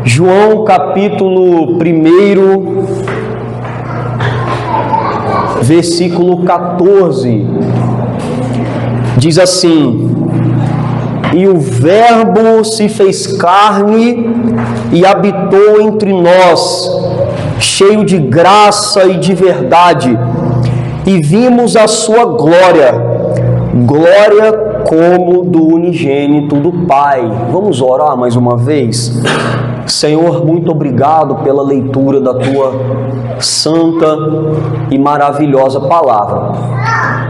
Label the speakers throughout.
Speaker 1: João capítulo 1, versículo 14, diz assim: E o Verbo se fez carne e habitou entre nós, cheio de graça e de verdade, e vimos a sua glória, glória como do unigênito do Pai. Vamos orar mais uma vez? Senhor, muito obrigado pela leitura da Tua santa e maravilhosa palavra.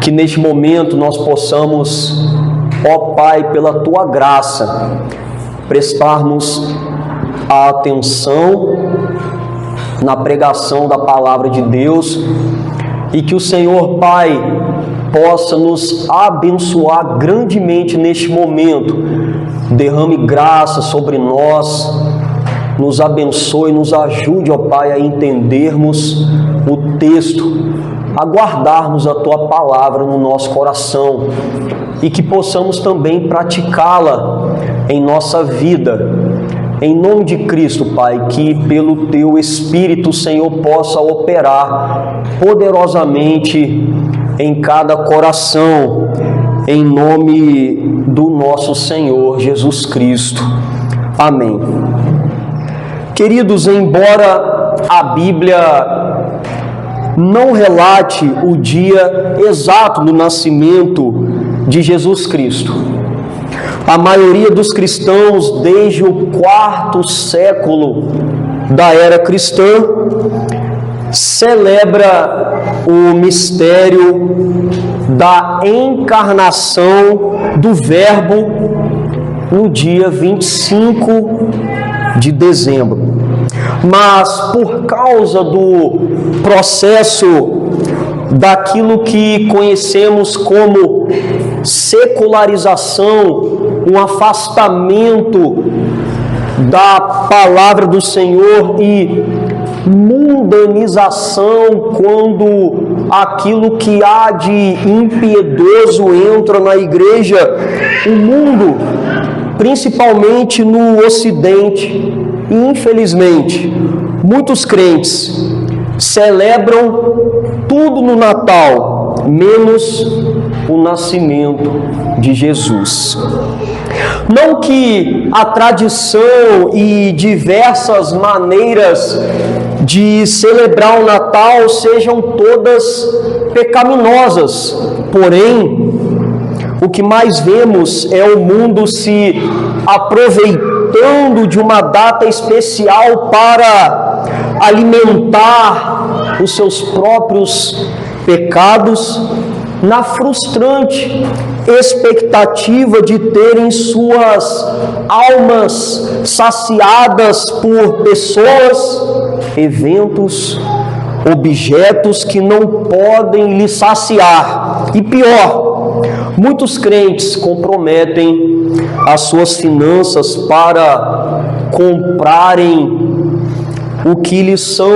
Speaker 1: Que neste momento nós possamos, ó Pai, pela Tua graça, prestarmos a atenção na pregação da palavra de Deus e que o Senhor, Pai, possa nos abençoar grandemente neste momento. Derrame graça sobre nós, nos abençoe, nos ajude, ó Pai, a entendermos o texto, a guardarmos a Tua palavra no nosso coração e que possamos também praticá-la em nossa vida. Em nome de Cristo, Pai, que pelo Teu Espírito, Senhor, possa operar poderosamente em cada coração, em nome do nosso Senhor Jesus Cristo. Amém. Queridos, embora a Bíblia não relate o dia exato do nascimento de Jesus Cristo, a maioria dos cristãos, desde o 4º século da era cristã, celebra o mistério da encarnação do Verbo no dia 25 de dezembro. Mas por causa do processo daquilo que conhecemos como secularização, um afastamento da palavra do Senhor e mundanização, quando aquilo que há de impiedoso entra na igreja, o mundo, principalmente no Ocidente, e infelizmente muitos crentes celebram tudo no Natal, menos o nascimento de Jesus. Não que a tradição e diversas maneiras de celebrar o Natal sejam todas pecaminosas, porém, o que mais vemos é o mundo se aproveitando de uma data especial para alimentar os seus próprios pecados, na frustrante expectativa de terem suas almas saciadas por pessoas, eventos, objetos que não podem lhe saciar. E pior, muitos crentes comprometem as suas finanças para comprarem o que lhes são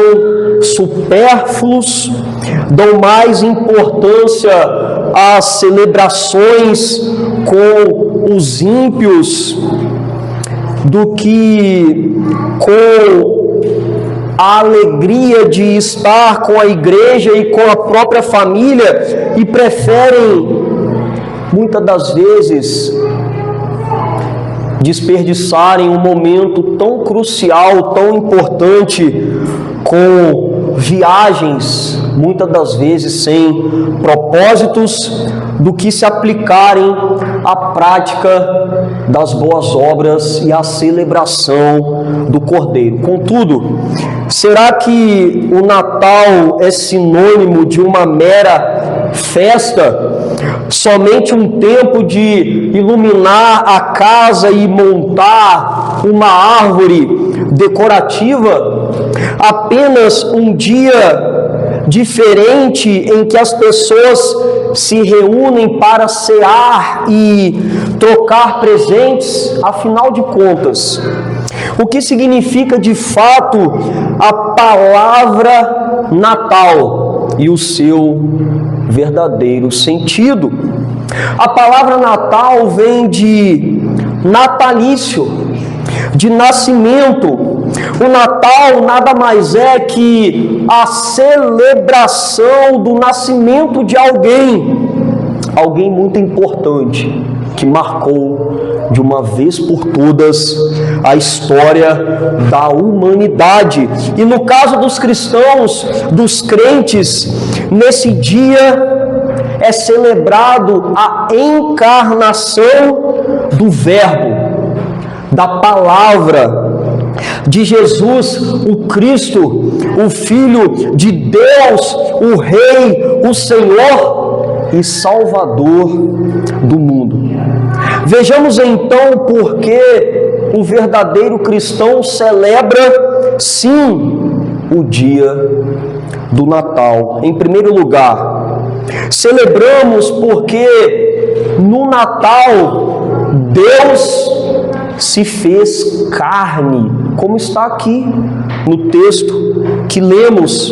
Speaker 1: supérfluos, dão mais importância às celebrações com os ímpios do que com a alegria de estar com a igreja e com a própria família, e preferem, muitas das vezes, desperdiçarem um momento tão crucial, tão importante, com viagens, muitas das vezes sem propósitos, do que se aplicarem à prática das boas obras e à celebração do Cordeiro. Contudo, será que o Natal é sinônimo de uma mera festa? Somente um tempo de iluminar a casa e montar uma árvore decorativa? Apenas um dia diferente em que as pessoas se reúnem para cear e trocar presentes? Afinal de contas, o que significa de fato a palavra Natal e o seu verdadeiro sentido? A palavra Natal vem de natalício, de nascimento. O Natal nada mais é que a celebração do nascimento de alguém muito importante, que marcou de uma vez por todas a história da humanidade. E no caso dos cristãos, dos crentes, nesse dia é celebrado a encarnação do Verbo, da palavra de Jesus, o Cristo, o Filho de Deus, o Rei, o Senhor e Salvador do mundo. Vejamos então por que o verdadeiro cristão celebra, sim, o dia do Natal. Em primeiro lugar, celebramos porque no Natal Deus se fez carne, como está aqui no texto que lemos,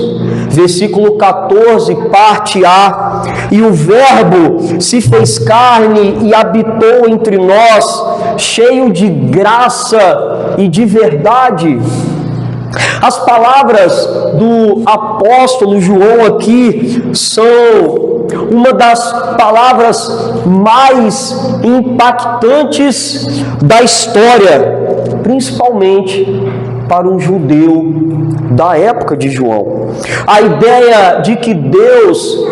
Speaker 1: versículo 14, parte A. E o Verbo se fez carne e habitou entre nós, cheio de graça e de verdade. As palavras do apóstolo João aqui são uma das palavras mais impactantes da história, principalmente para um judeu da época de João. A ideia de que Deus,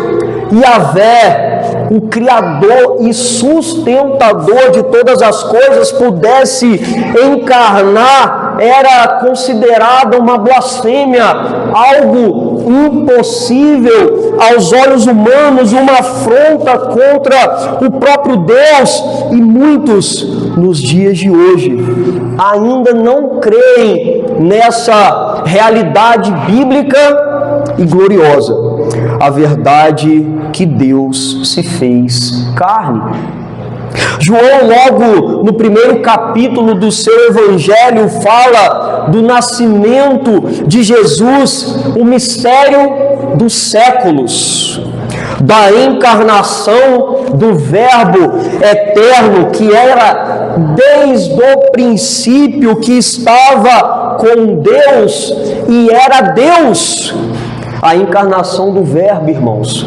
Speaker 1: Yahvé, o Criador e sustentador de todas as coisas, pudesse encarnar era considerada uma blasfêmia, algo impossível aos olhos humanos, uma afronta contra o próprio Deus. E muitos, nos dias de hoje, ainda não creem nessa realidade bíblica e gloriosa, a verdade que Deus se fez carne. João, logo no primeiro capítulo do seu evangelho, fala do nascimento de Jesus, o mistério dos séculos, da encarnação do Verbo eterno, que era desde o princípio, que estava com Deus e era Deus. A encarnação do Verbo, irmãos,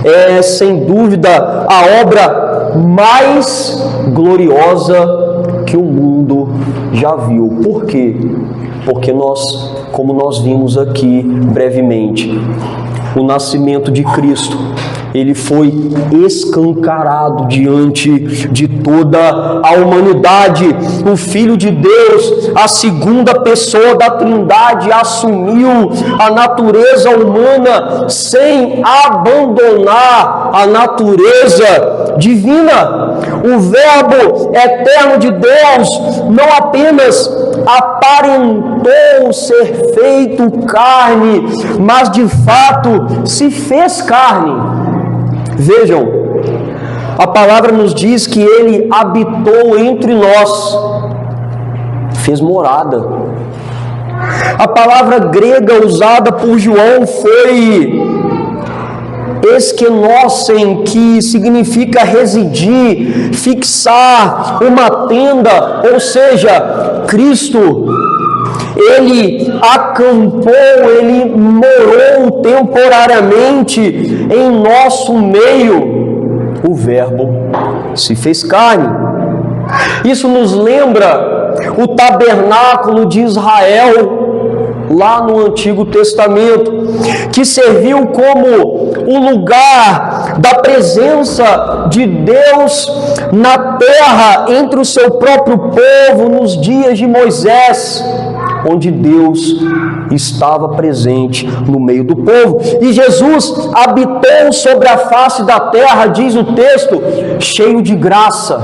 Speaker 1: é sem dúvida a obra mais gloriosa que o mundo já viu. Por quê? Porque como nós vimos aqui brevemente, o nascimento de Cristo, ele foi escancarado diante de toda a humanidade. O Filho de Deus, a segunda pessoa da Trindade, assumiu a natureza humana sem abandonar a natureza divina. O Verbo eterno de Deus não apenas aparentou ser feito carne, mas de fato se fez carne. Vejam, a palavra nos diz que ele habitou entre nós, fez morada. A palavra grega usada por João foi esquenossen, que significa residir, fixar, uma tenda, ou seja, Cristo, ele acampou, ele morou temporariamente em nosso meio. O Verbo se fez carne. Isso nos lembra o tabernáculo de Israel, lá no Antigo Testamento, que serviu como o lugar da presença de Deus na terra, entre o seu próprio povo, nos dias de Moisés, onde Deus estava presente no meio do povo. E Jesus habitou sobre a face da terra, diz o texto, cheio de graça,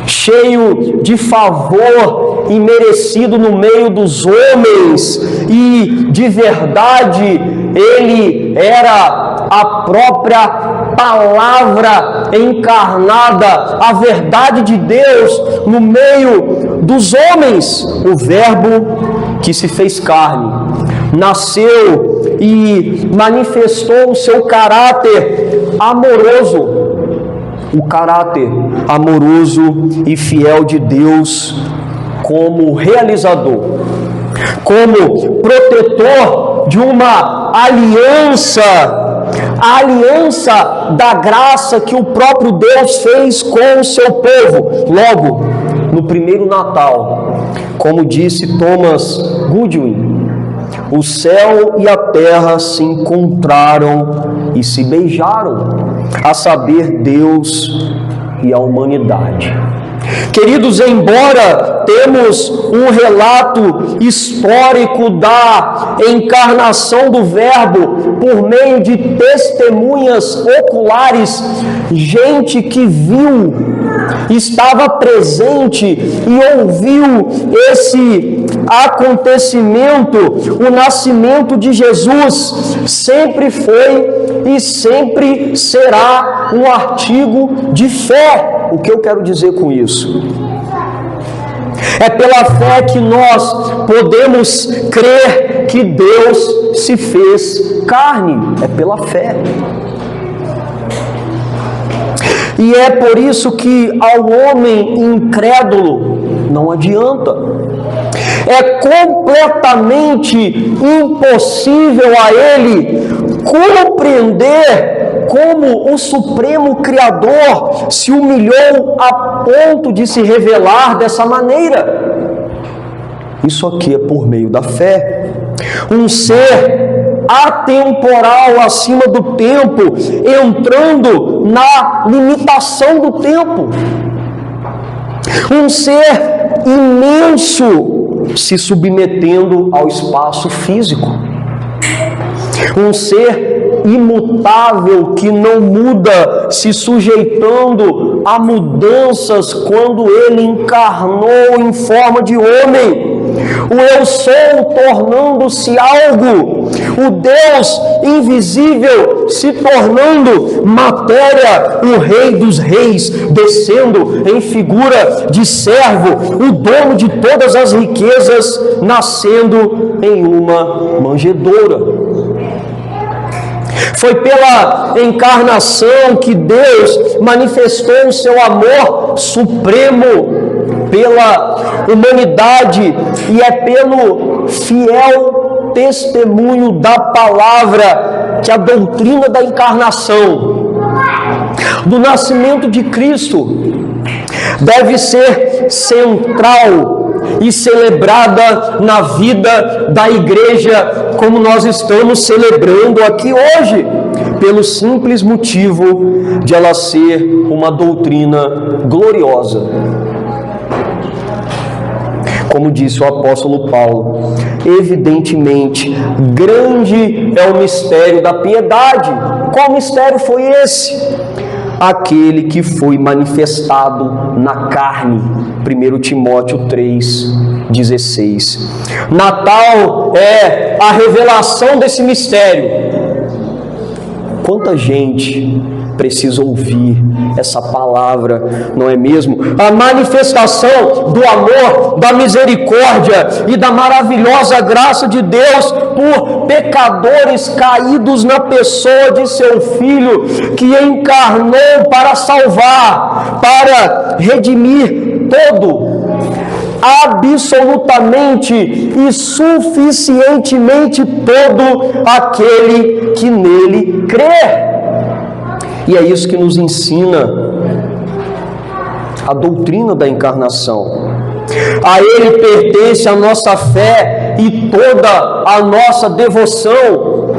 Speaker 1: cheio de favor imerecido no meio dos homens, e de verdade ele era a própria palavra encarnada, a verdade de Deus no meio dos homens. O Verbo que se fez carne, nasceu e manifestou o seu caráter amoroso, o caráter amoroso e fiel de Deus como realizador, como protetor de uma aliança, a aliança da graça que o próprio Deus fez com o seu povo, logo no primeiro Natal. Como disse Thomas Goodwin, o céu e a terra se encontraram e se beijaram, a saber, Deus e a humanidade. Queridos, embora temos um relato histórico da encarnação do Verbo por meio de testemunhas oculares, gente que viu, estava presente e ouviu esse acontecimento, o nascimento de Jesus, sempre foi e sempre será um artigo de fé. O que eu quero dizer com isso? É pela fé que nós podemos crer que Deus se fez carne. É pela fé. E é por isso que ao homem incrédulo não adianta. É completamente impossível a ele compreender como o Supremo Criador se humilhou a ponto de se revelar dessa maneira. Isso aqui é por meio da fé. Um ser atemporal acima do tempo, entrando na limitação do tempo. Um ser imenso se submetendo ao espaço físico. Um ser imutável que não muda, se sujeitando a mudanças quando ele encarnou em forma de homem. O eu sou tornando-se algo, o Deus invisível se tornando matéria, o Rei dos Reis descendo em figura de servo, o dono de todas as riquezas nascendo em uma manjedoura. Foi pela encarnação que Deus manifestou o seu amor supremo pela humanidade, e é pelo fiel testemunho da palavra que a doutrina da encarnação, do nascimento de Cristo, deve ser central e celebrada na vida da igreja, como nós estamos celebrando aqui hoje, pelo simples motivo de ela ser uma doutrina gloriosa. Como disse o apóstolo Paulo, evidentemente, grande é o mistério da piedade. Qual mistério foi esse? Aquele que foi manifestado na carne. 1 Timóteo 3,16. Natal é a revelação desse mistério. Quanta gente precisa ouvir essa palavra, não é mesmo? A manifestação do amor, da misericórdia e da maravilhosa graça de Deus por pecadores caídos na pessoa de seu Filho, que encarnou para salvar, para redimir todo, absolutamente e suficientemente todo aquele que nele crê. E é isso que nos ensina a doutrina da encarnação. A Ele pertence a nossa fé e toda a nossa devoção.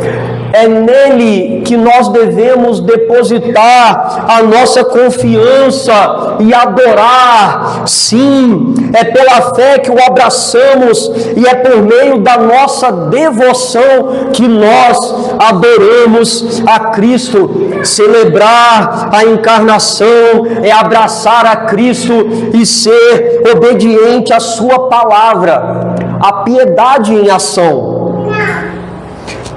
Speaker 1: É nele que nós devemos depositar a nossa confiança e adorar. Sim, é pela fé que o abraçamos e é por meio da nossa devoção que nós adoramos a Cristo. Celebrar a encarnação é abraçar a Cristo e ser obediente à sua palavra. A piedade em ação.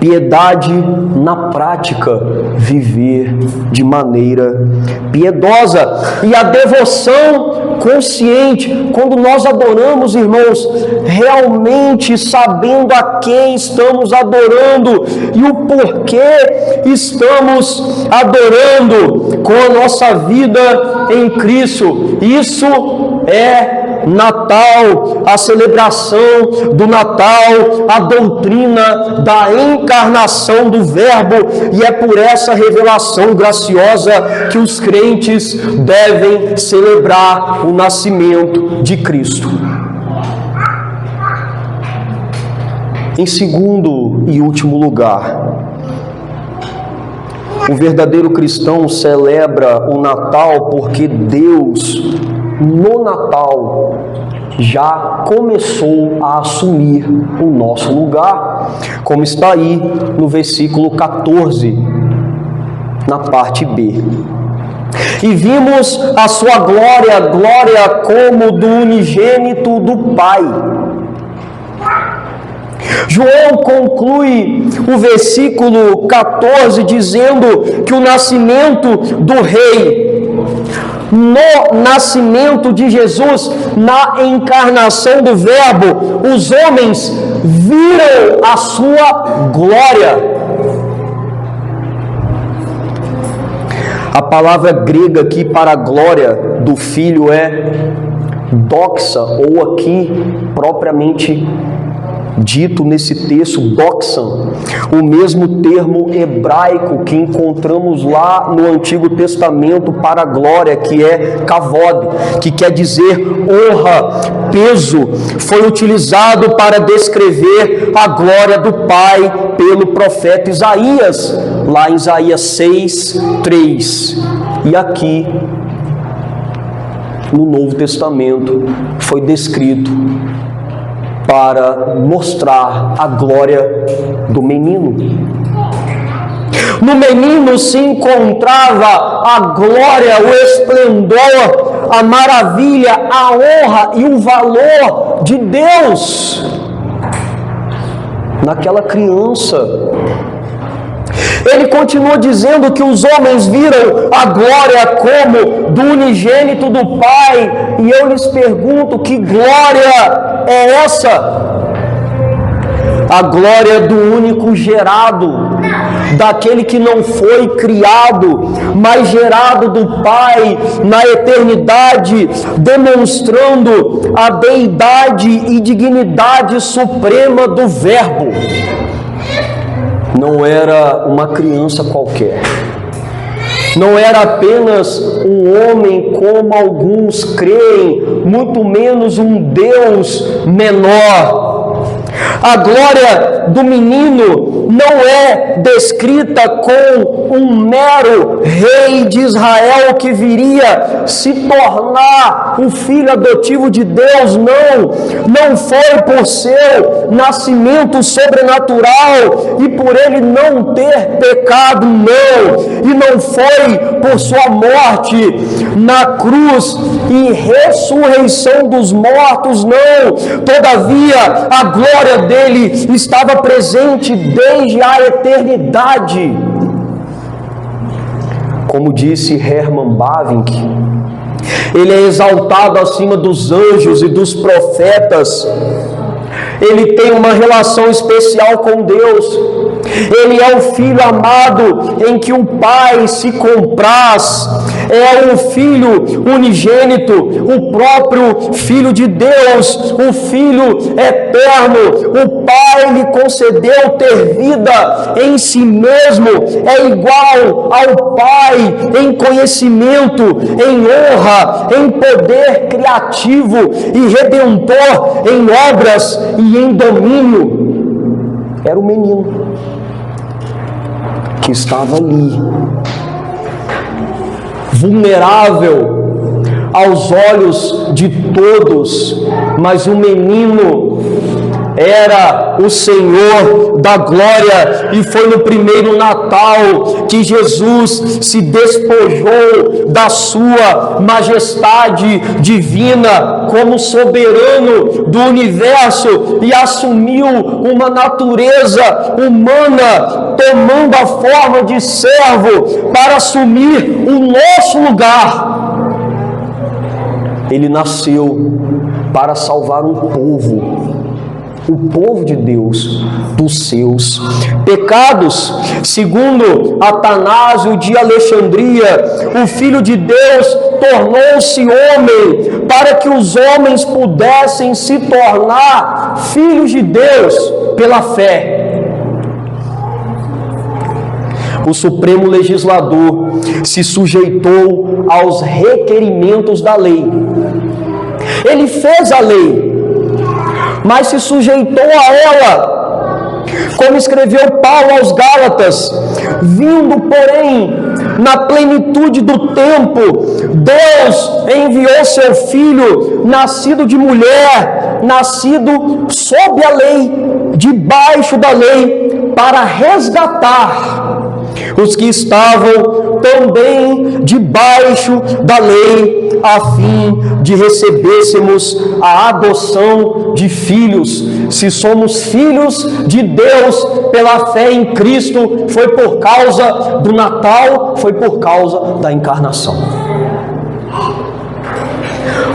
Speaker 1: Piedade na prática, viver de maneira piedosa. E a devoção consciente, quando nós adoramos, irmãos, realmente sabendo a quem estamos adorando e o porquê estamos adorando com a nossa vida em Cristo. Isso é Natal, a celebração do Natal, a doutrina da encarnação do Verbo, e é por essa revelação graciosa que os crentes devem celebrar o nascimento de Cristo. Em segundo e último lugar, o verdadeiro cristão celebra o Natal porque Deus, no Natal, já começou a assumir o nosso lugar, como está aí no versículo 14, na parte B. E vimos a sua glória, glória como do unigênito do Pai. João conclui o versículo 14 dizendo que o nascimento do Rei, no nascimento de Jesus, na encarnação do Verbo, os homens viram a sua glória. A palavra grega aqui para a glória do Filho é doxa, ou aqui propriamente dito nesse texto, doxan, o mesmo termo hebraico que encontramos lá no Antigo Testamento para a glória, que é kavod, que quer dizer honra, peso, foi utilizado para descrever a glória do Pai pelo profeta Isaías, lá em Isaías 6:3. E aqui, no Novo Testamento, foi descrito para mostrar a glória do menino. No menino se encontrava a glória, o esplendor, a maravilha, a honra e o valor de Deus naquela criança. Ele continua dizendo que os homens viram a glória como do unigênito do Pai, e eu lhes pergunto, que glória é essa? A glória do único gerado, daquele que não foi criado, mas gerado do Pai na eternidade, demonstrando a deidade e dignidade suprema do Verbo. Não era uma criança qualquer, não era apenas um homem como alguns creem, muito menos um Deus menor. A glória do menino não é descrita com um mero rei de Israel que viria se tornar o filho adotivo de Deus, não foi por seu nascimento sobrenatural e por ele não ter pecado, não, e não foi por sua morte na cruz e ressurreição dos mortos, não. Todavia, a glória dele estava presente desde a eternidade. Como disse Herman Bavinck, ele é exaltado acima dos anjos e dos profetas. Ele tem uma relação especial com Deus. Ele é o Filho amado em que o Pai se compraz. É o Filho unigênito, o próprio Filho de Deus, o Filho eterno. O Pai lhe concedeu ter vida em si mesmo. É igual ao Pai em conhecimento, em honra, em poder criativo e redentor, em obras e em domínio. Era o menino que estava ali, vulnerável aos olhos de todos, mas o menino era o Senhor da glória, e foi no primeiro Natal que Jesus se despojou da sua majestade divina como soberano do universo e assumiu uma natureza humana, tomando a forma de servo para assumir o nosso lugar. Ele nasceu para salvar um povo. o povo de Deus dos seus pecados. Segundo Atanásio de Alexandria, o Filho de Deus tornou-se homem para que os homens pudessem se tornar filhos de Deus pela fé. O Supremo Legislador se sujeitou aos requerimentos da lei. Ele fez a lei, mas se sujeitou a ela, como escreveu Paulo aos Gálatas, vindo, porém, na plenitude do tempo, Deus enviou seu Filho, nascido de mulher, nascido sob a lei, debaixo da lei, para resgatar os que estavam também debaixo da lei, a fim de recebêssemos a adoção de filhos. Se somos filhos de Deus pela fé em Cristo, foi por causa do Natal, foi por causa da encarnação.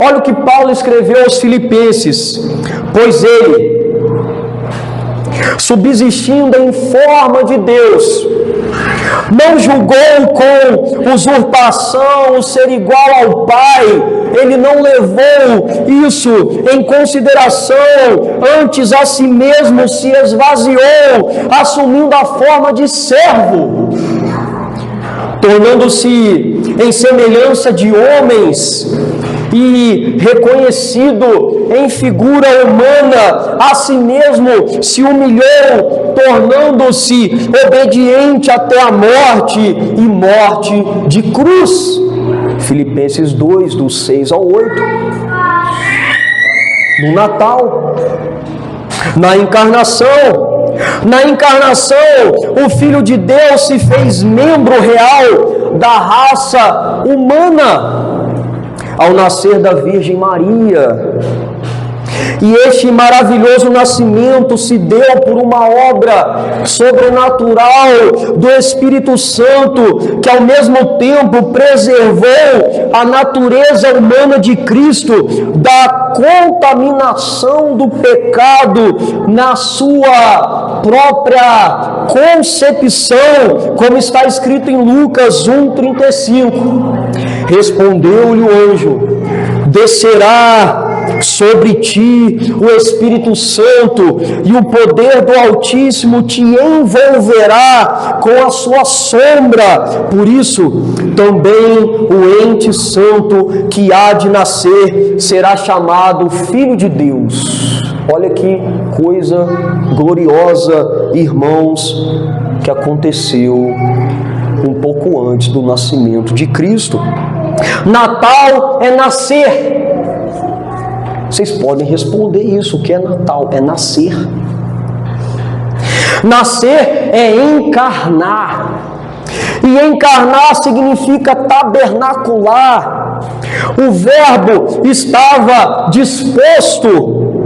Speaker 1: Olha o que Paulo escreveu aos Filipenses: pois ele, subsistindo em forma de Deus, não julgou com usurpação o ser igual ao Pai. Ele não levou isso em consideração, antes a si mesmo se esvaziou, assumindo a forma de servo, tornando-se em semelhança de homens e reconhecido em figura humana, a si mesmo se humilhou, tornando-se obediente até a morte e morte de cruz. Filipenses 2, do 6 ao 8. No Natal, na encarnação, o Filho de Deus se fez membro real da raça humana, ao nascer da Virgem Maria. E este maravilhoso nascimento se deu por uma obra sobrenatural do Espírito Santo, que ao mesmo tempo preservou a natureza humana de Cristo da contaminação do pecado na sua própria concepção, como está escrito em Lucas 1,35. Respondeu-lhe o anjo: descerá sobre ti o Espírito Santo, e o poder do Altíssimo te envolverá com a sua sombra. Por isso, também o ente santo que há de nascer será chamado Filho de Deus. Olha que coisa gloriosa, irmãos, que aconteceu um pouco antes do nascimento de Cristo. Natal é nascer. Vocês podem responder isso: o que é Natal? É nascer. Nascer é encarnar. E encarnar significa tabernacular. O Verbo estava disposto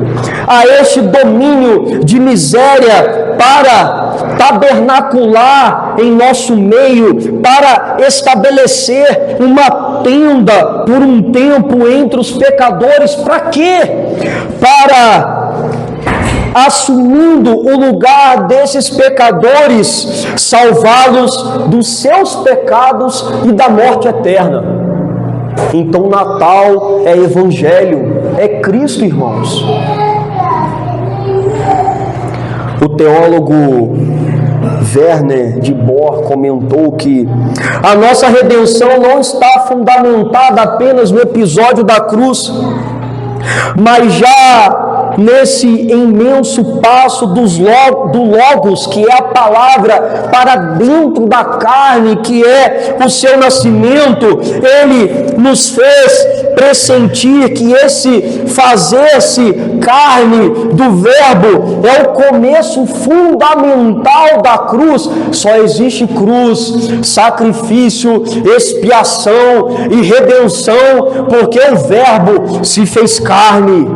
Speaker 1: a este domínio de miséria para tabernacular em nosso meio, para estabelecer uma tenda por um tempo entre os pecadores. Para quê? Para, assumindo o lugar desses pecadores, salvá-los dos seus pecados e da morte eterna. Então Natal é Evangelho, é Cristo, irmãos. O teólogo Werner de Boer comentou que a nossa redenção não está fundamentada apenas no episódio da cruz, mas já nesse imenso passo do Logos, que é a palavra, para dentro da carne, que é o seu nascimento. Ele nos fez pressentir que esse fazer-se carne do Verbo é o começo fundamental da cruz. Só existe cruz, sacrifício, expiação e redenção, porque o Verbo se fez carne.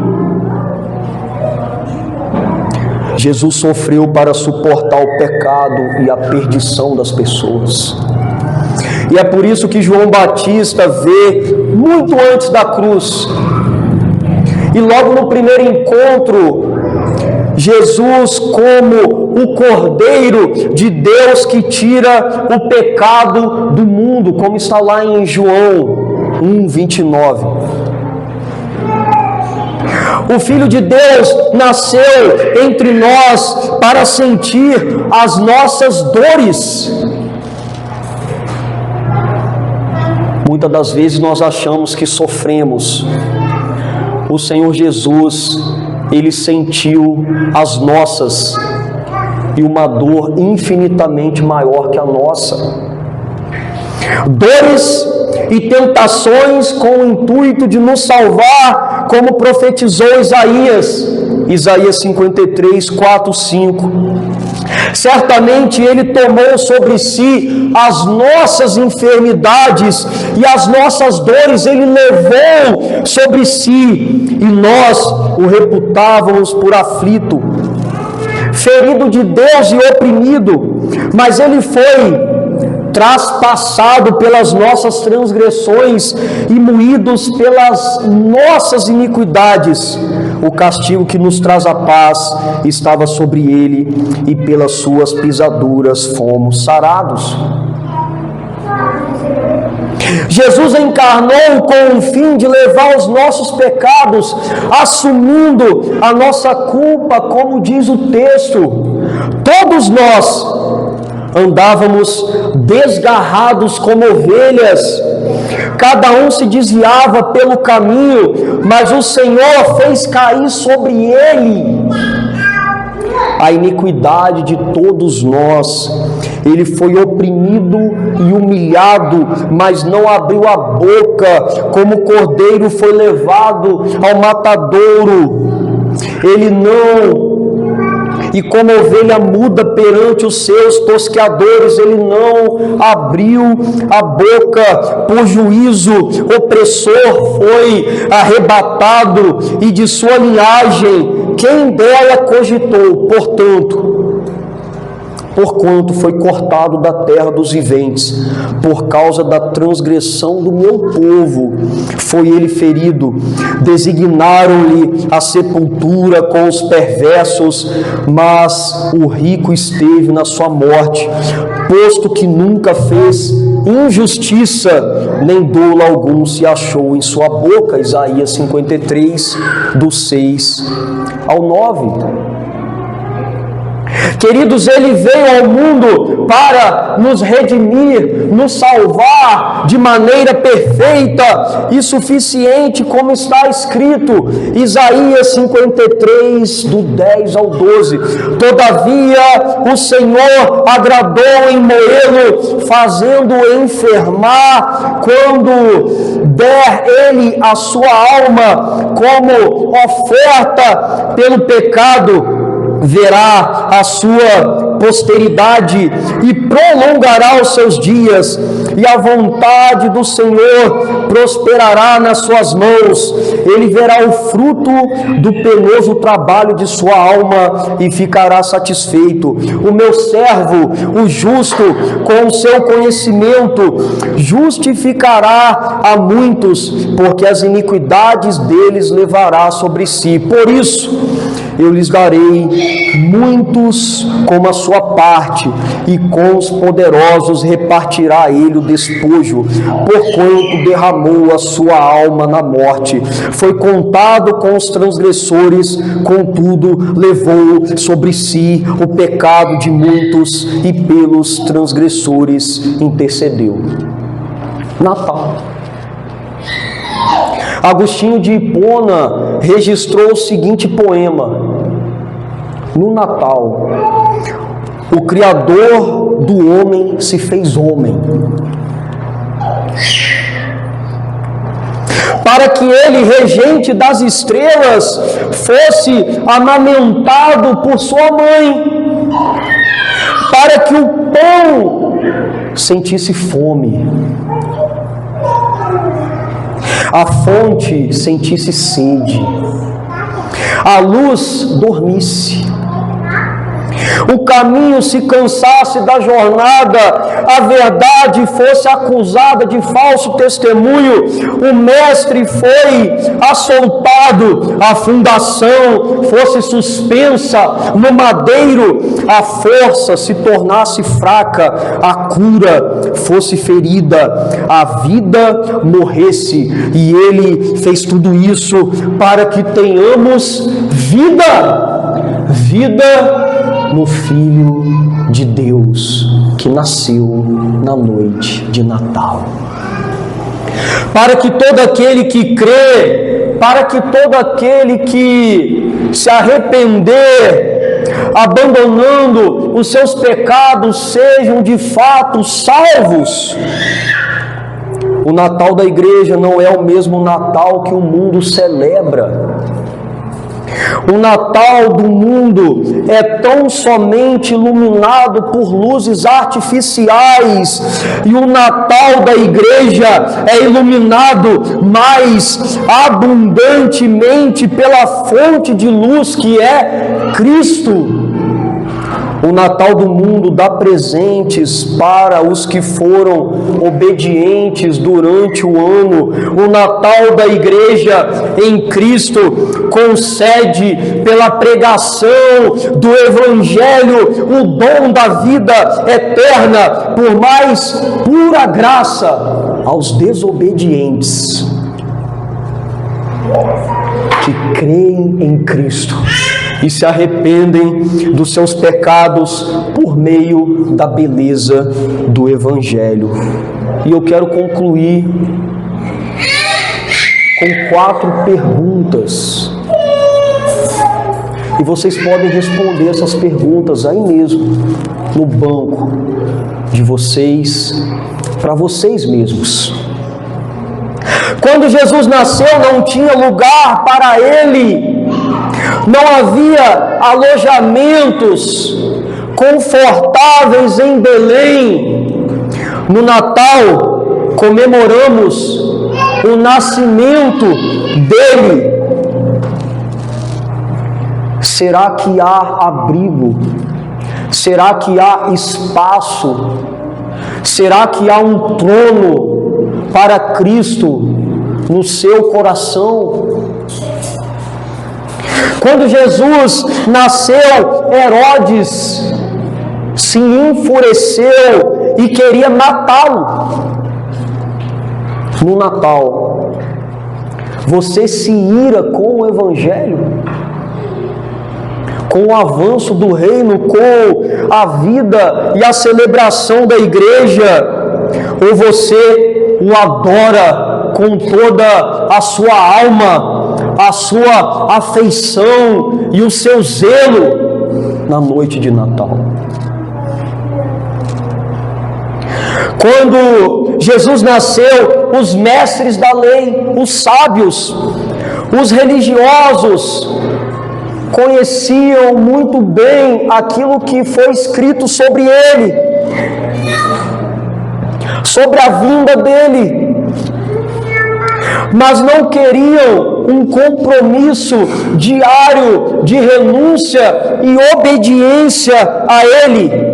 Speaker 1: Jesus sofreu para suportar o pecado e a perdição das pessoas. E é por isso que João Batista vê muito antes da cruz. E logo no primeiro encontro Jesus como o Cordeiro de Deus que tira o pecado do mundo, como está lá em João 1:29. O Filho de Deus nasceu entre nós para sentir as nossas dores. Muitas das vezes nós achamos que sofremos. O Senhor Jesus, Ele sentiu as nossas e uma dor infinitamente maior que a nossa. Dores e tentações com o intuito de nos salvar, como profetizou Isaías 53, 4, 5. Certamente Ele tomou sobre si as nossas enfermidades e as nossas dores Ele levou sobre si, e nós o reputávamos por aflito, ferido de Deus e oprimido, mas Ele foi traspassado pelas nossas transgressões e moídos pelas nossas iniquidades. O castigo que nos traz a paz estava sobre Ele, e pelas suas pisaduras fomos sarados. Jesus encarnou com o fim de levar os nossos pecados, assumindo a nossa culpa, como diz o texto. Todos nós andávamos desgarrados como ovelhas, cada um se desviava pelo caminho, mas o Senhor fez cair sobre Ele a iniquidade de todos nós. Ele foi oprimido e humilhado, mas não abriu a boca, como o cordeiro foi levado ao matadouro. Ele não... E como ovelha muda perante os seus tosqueadores, Ele não abriu a boca. Por juízo opressor foi arrebatado, e de sua linhagem quem dela cogitou. Porquanto foi cortado da terra dos viventes, por causa da transgressão do meu povo, foi Ele ferido. Designaram-lhe a sepultura com os perversos, mas o rico esteve na sua morte, posto que nunca fez injustiça, nem dolo algum se achou em sua boca. Isaías 53, do 6 ao 9. Queridos, Ele veio ao mundo para nos redimir, nos salvar de maneira perfeita e suficiente, como está escrito, Isaías 53, do 10 ao 12. Todavia, o Senhor agradou em moê-lo, fazendo-o enfermar, quando der Ele a sua alma como oferta pelo pecado. Verá a sua posteridade e prolongará os seus dias, e a vontade do Senhor prosperará nas suas mãos. Ele verá o fruto do penoso trabalho de sua alma e ficará satisfeito. O meu servo, o justo, com o seu conhecimento, justificará a muitos, porque as iniquidades deles levará sobre si. Por isso, eu lhes darei muitos como a sua parte, e com os poderosos repartirá ele o despojo, porquanto derramou a sua alma na morte. Foi contado com os transgressores, contudo levou sobre si o pecado de muitos, e pelos transgressores intercedeu. Natal. Agostinho de Hipona registrou o seguinte poema: no Natal, o Criador do homem se fez homem, para que ele, regente das estrelas, fosse amamentado por sua mãe, para que o pão sentisse fome, a fonte sentisse sede, a luz dormisse, o caminho se cansasse da jornada, a verdade fosse acusada de falso testemunho, o mestre foi assoltado, a fundação fosse suspensa no madeiro, a força se tornasse fraca, a cura fosse ferida, a vida morresse, e ele fez tudo isso para que tenhamos vida no Filho de Deus, que nasceu na noite de Natal. Para que todo aquele que crê, para que todo aquele que se arrepender, abandonando os seus pecados, sejam de fato salvos. O Natal da igreja não é o mesmo Natal que o mundo celebra. O Natal do mundo é tão somente iluminado por luzes artificiais, e o Natal da igreja é iluminado mais abundantemente pela fonte de luz que é Cristo. O Natal do mundo dá presentes para os que foram obedientes durante o ano. O Natal da igreja em Cristo concede, pela pregação do Evangelho, o dom da vida eterna, por mais pura graça, aos desobedientes que creem em Cristo e se arrependem dos seus pecados por meio da beleza do Evangelho. E eu quero concluir com 4 perguntas. E vocês podem responder essas perguntas aí mesmo, no banco de vocês, para vocês mesmos. Quando Jesus nasceu, não tinha lugar para ele. Não havia alojamentos confortáveis em Belém. No Natal, comemoramos o nascimento dele. Será que há abrigo? Será que há espaço? Será que há um trono para Cristo no seu coração? Quando Jesus nasceu, Herodes se enfureceu e queria matá-lo. No Natal, você se ira com o Evangelho, com o avanço do reino, com a vida e a celebração da igreja, ou você o adora com toda a sua alma, a sua afeição e o seu zelo na noite de Natal? Quando Jesus nasceu, os mestres da lei, os sábios, os religiosos conheciam muito bem aquilo que foi escrito sobre ele, sobre a vinda dele, mas não queriam um compromisso diário de renúncia e obediência a ele.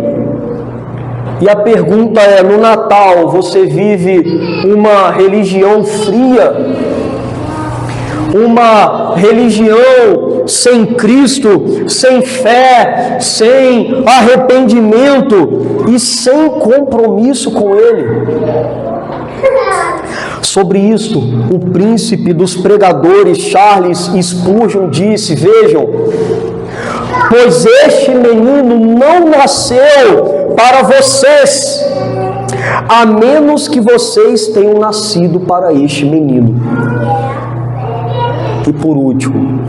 Speaker 1: E a pergunta é: no Natal você vive uma religião fria, uma religião sem Cristo, sem fé, sem arrependimento e sem compromisso com Ele? Sobre isto, o príncipe dos pregadores Charles Spurgeon disse: vejam, pois este menino não nasceu para vocês, a menos que vocês tenham nascido para este menino. E por último,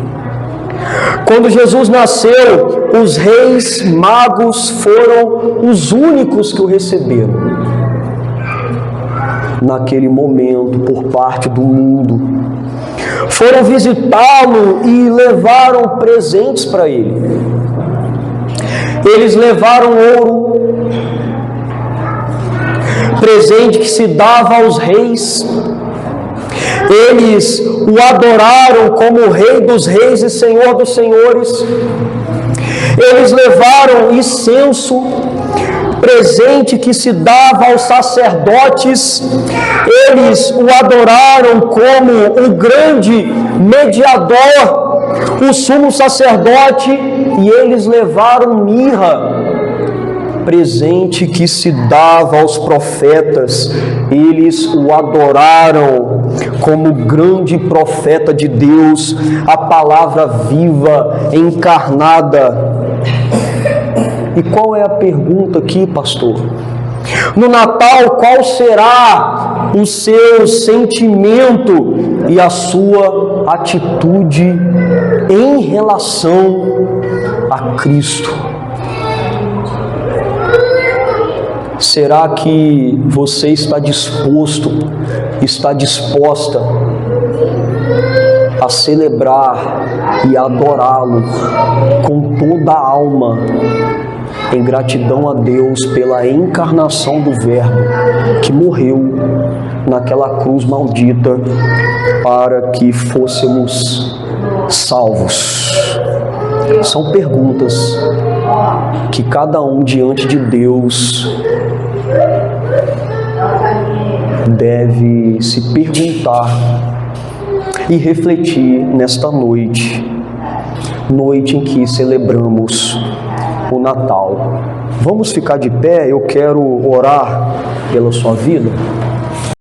Speaker 1: quando Jesus nasceu, os reis magos foram os únicos que o receberam. Naquele momento, por parte do mundo, foram visitá-lo e levaram presentes para ele. Eles levaram ouro, presente que se dava aos reis. Eles o adoraram como Rei dos Reis e Senhor dos Senhores. Eles levaram incenso, presente que se dava aos sacerdotes. Eles o adoraram como o grande mediador, o sumo sacerdote, e eles levaram mirra, presente que se dava aos profetas. Eles o adoraram como grande profeta de Deus, a palavra viva, encarnada. E qual é a pergunta aqui, pastor? No Natal, qual será o seu sentimento e a sua atitude em relação a Cristo? Será que você está disposto, está disposta a celebrar e adorá-lo com toda a alma, em gratidão a Deus pela encarnação do Verbo que morreu naquela cruz maldita para que fôssemos salvos? São perguntas que cada um diante de Deus deve se perguntar e refletir nesta noite em que celebramos o Natal. Vamos ficar de pé, eu quero orar pela sua vida.